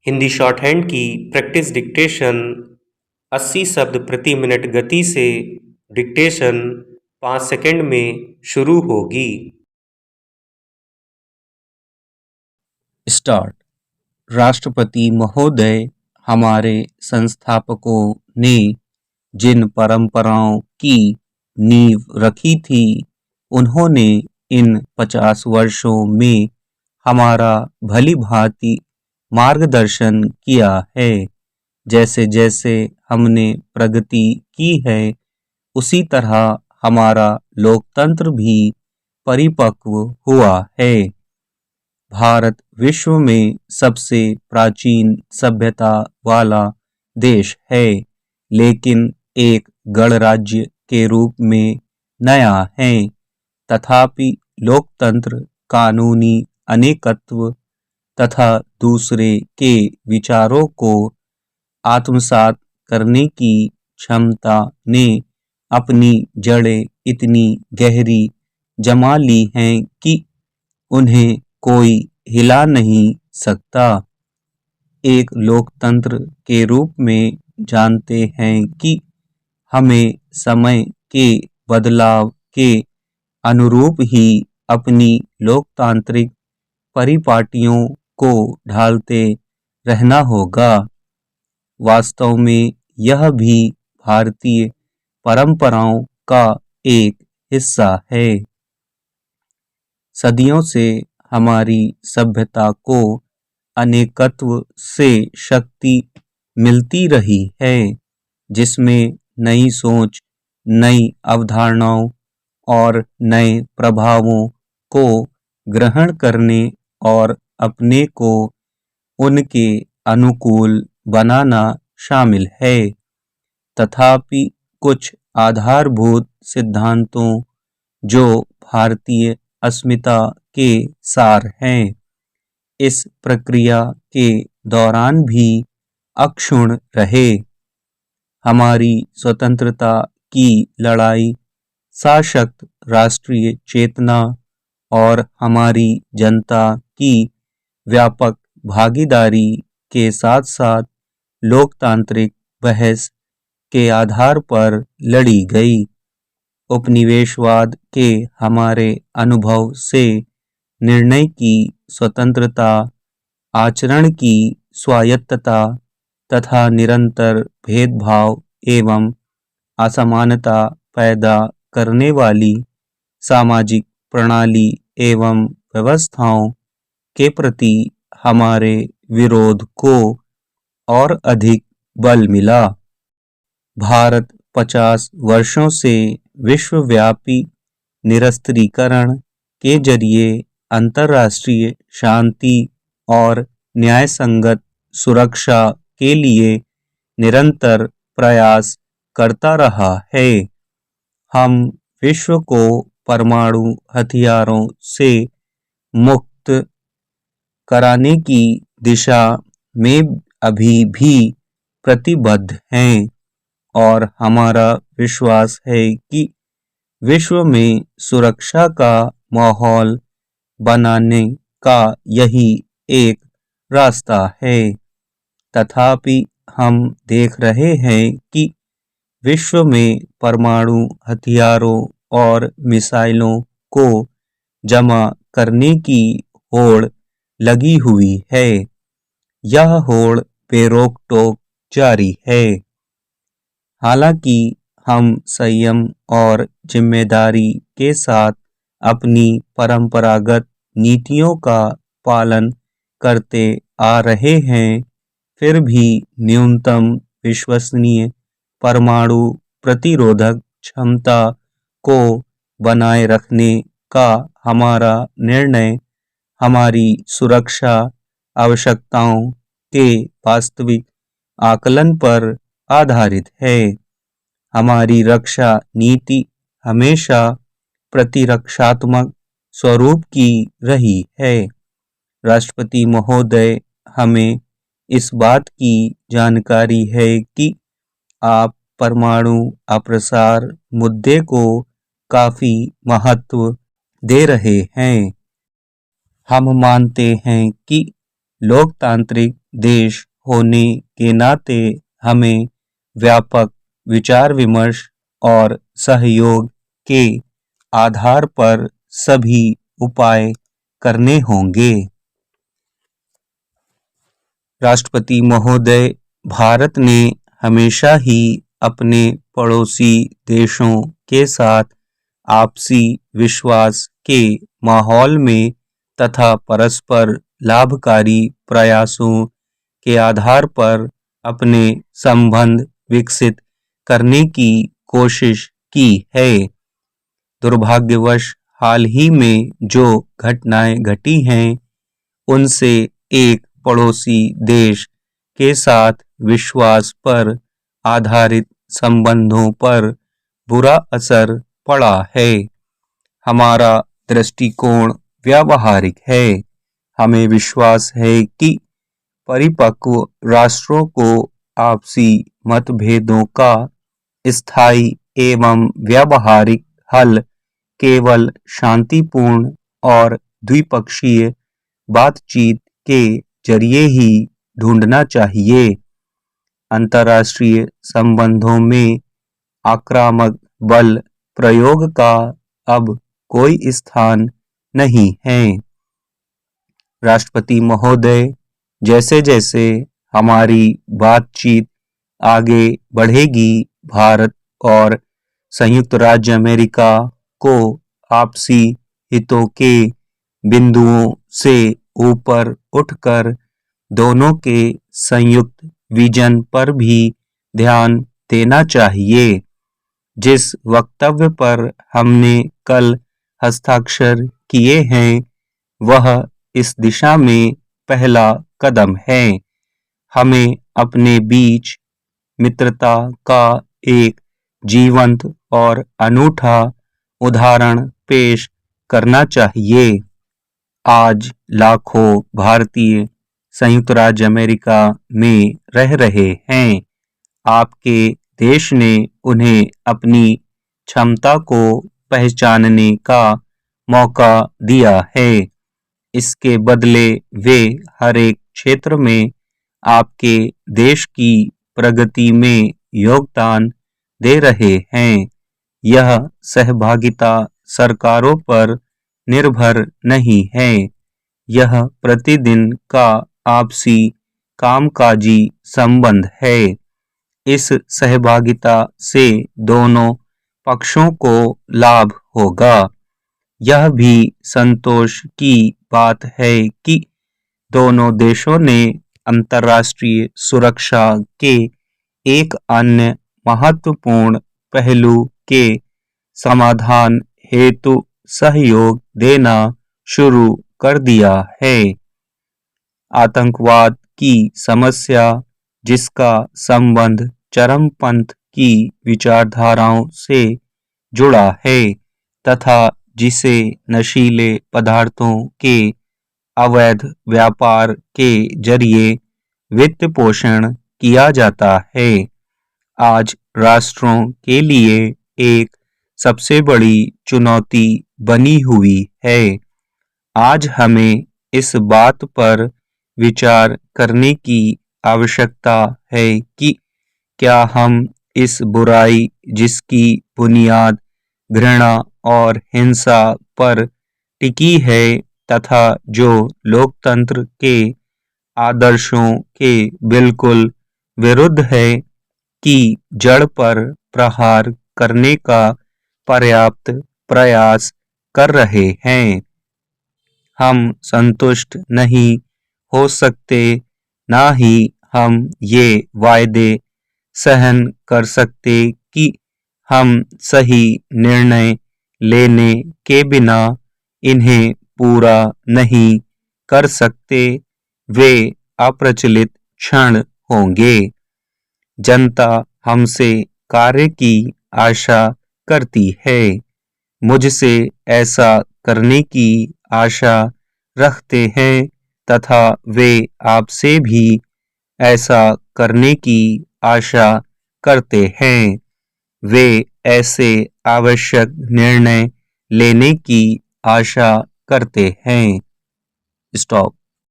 Hindi shorthand की practice dictation 80 शब्द प्रति मिनट गति से डिक्टेशन 5 सेकंड में शुरू होगी। स्टार्ट। राष्ट्रपति महोदय, हमारे संस्थापकों ने जिन परंपराओं की नींव रखी थी, उन्होंने इन 50 वर्षों में हमारा भली भांति मार्गदर्शन किया है। जैसे जैसे हमने प्रगति की है, उसी तरह हमारा लोकतंत्र भी परिपक्व हुआ है। भारत विश्व में सबसे प्राचीन सभ्यता वाला देश है, लेकिन एक गणराज्य के रूप में नया है। तथापि लोकतंत्र कानूनी अनेकत्व तथा दूसरे के विचारों को आत्मसात करने की क्षमता ने अपनी जड़ें इतनी गहरी जमा ली हैं कि उन्हें कोई हिला नहीं सकता। एक लोकतंत्र के रूप में जानते हैं कि हमें समय के बदलाव के अनुरूप ही अपनी लोकतांत्रिक परिपाटियों को ढालते रहना होगा। वास्तव में यह भी भारतीय परंपराओं का एक हिस्सा है। सदियों से हमारी सभ्यता को अनेकत्व से शक्ति मिलती रही है, जिसमें नई सोच, नई अवधारणाओं और नए प्रभावों को ग्रहण करने और अपने को उनके अनुकूल बनाना शामिल है। तथापि कुछ आधारभूत सिद्धांतों जो भारतीय अस्मिता के सार हैं, इस प्रक्रिया के दौरान भी अक्षुण्ण रहे। हमारी स्वतंत्रता की लड़ाई सशक्त राष्ट्रीय चेतना और हमारी जनता की व्यापक भागीदारी के साथ साथ लोकतांत्रिक बहस के आधार पर लड़ी गई। उपनिवेशवाद के हमारे अनुभव से निर्णय की स्वतंत्रता, आचरण की स्वायत्तता तथा निरंतर भेदभाव एवं असमानता पैदा करने वाली सामाजिक प्रणाली एवं व्यवस्थाओं के प्रति हमारे विरोध को और अधिक बल मिला। भारत 50 वर्षों से विश्वव्यापी निरस्त्रीकरण के जरिए अंतर्राष्ट्रीय शांति और न्यायसंगत सुरक्षा के लिए निरंतर प्रयास करता रहा है। हम विश्व को परमाणु हथियारों से मुक्त कराने की दिशा में अभी भी प्रतिबद्ध हैं और हमारा विश्वास है कि विश्व में सुरक्षा का माहौल बनाने का यही एक रास्ता है। तथापि हम देख रहे हैं कि विश्व में परमाणु हथियारों और मिसाइलों को जमा करने की होड़ लगी हुई है। यह होड़ बेरोक टोक जारी है। हालांकि हम संयम और जिम्मेदारी के साथ अपनी परंपरागत नीतियों का पालन करते आ रहे हैं, फिर भी न्यूनतम विश्वसनीय परमाणु प्रतिरोधक क्षमता को बनाए रखने का हमारा निर्णय हमारी सुरक्षा आवश्यकताओं के वास्तविक आकलन पर आधारित है। हमारी रक्षा नीति हमेशा प्रतिरक्षात्मक स्वरूप की रही है। राष्ट्रपति महोदय, हमें इस बात की जानकारी है कि आप परमाणु अप्रसार मुद्दे को काफी महत्व दे रहे हैं। हम मानते हैं कि लोकतांत्रिक देश होने के नाते हमें व्यापक विचार विमर्श और सहयोग के आधार पर सभी उपाय करने होंगे। राष्ट्रपति महोदय, भारत ने हमेशा ही अपने पड़ोसी देशों के साथ आपसी विश्वास के माहौल में तथा परस्पर लाभकारी प्रयासों के आधार पर अपने संबंध विकसित करने की कोशिश की है। दुर्भाग्यवश हाल ही में जो घटनाएं घटी हैं, उनसे एक पड़ोसी देश के साथ विश्वास पर आधारित संबंधों पर बुरा असर पड़ा है। हमारा दृष्टिकोण व्यावहारिक है। हमें विश्वास है कि परिपक्व राष्ट्रों को आपसी मतभेदों का स्थायी एवं व्यावहारिक हल केवल शांतिपूर्ण और द्विपक्षीय बातचीत के जरिए ही ढूंढना चाहिए। अंतर्राष्ट्रीय संबंधों में आक्रामक बल प्रयोग का अब कोई स्थान नहीं है। राष्ट्रपति महोदय, जैसे जैसे हमारी बातचीत आगे बढ़ेगी, भारत और संयुक्त राज्य अमेरिका को आपसी हितों के बिंदुओं से ऊपर उठकर दोनों के संयुक्त विजन पर भी ध्यान देना चाहिए। जिस वक्तव्य पर हमने कल हस्ताक्षर किए हैं, वह इस दिशा में पहला कदम है। हमें अपने बीच मित्रता का एक जीवंत और अनूठा उदाहरण पेश करना चाहिए। आज लाखों भारतीय संयुक्त राज्य अमेरिका में रह रहे हैं। आपके देश ने उन्हें अपनी क्षमता को पहचानने का मौका दिया है। इसके बदले वे हर एक क्षेत्र में आपके देश की प्रगति में योगदान दे रहे हैं। यह सहभागिता सरकारों पर निर्भर नहीं है। यह प्रतिदिन का आपसी कामकाजी संबंध है। इस सहभागिता से दोनों पक्षों को लाभ होगा। यह भी संतोष की बात है कि दोनों देशों ने अंतर्राष्ट्रीय सुरक्षा के एक अन्य महत्वपूर्ण पहलू के समाधान हेतु सहयोग देना शुरू कर दिया है। आतंकवाद की समस्या, जिसका संबंध चरमपंथ की विचारधाराओं से जुड़ा है तथा जिसे नशीले पदार्थों के अवैध व्यापार के जरिए वित्त पोषण किया जाता है, आज राष्ट्रों के लिए एक सबसे बड़ी चुनौती बनी हुई है। आज हमें इस बात पर विचार करने की आवश्यकता है कि क्या हम इस बुराई, जिसकी बुनियाद घृणा और हिंसा पर टिकी है तथा जो लोकतंत्र के आदर्शों के बिल्कुल विरुद्ध है, की जड़ पर प्रहार करने का पर्याप्त प्रयास कर रहे हैं। हम संतुष्ट नहीं हो सकते, ना ही हम ये वायदे सहन कर सकते कि हम सही निर्णय लेने के बिना इन्हें पूरा नहीं कर सकते। वे अप्रचलित क्षण होंगे। जनता हमसे कार्य की आशा करती है। मुझसे ऐसा करने की आशा रखते हैं तथा वे आपसे भी ऐसा करने की आशा करते हैं। वे ऐसे आवश्यक निर्णय लेने की आशा करते हैं। स्टॉप।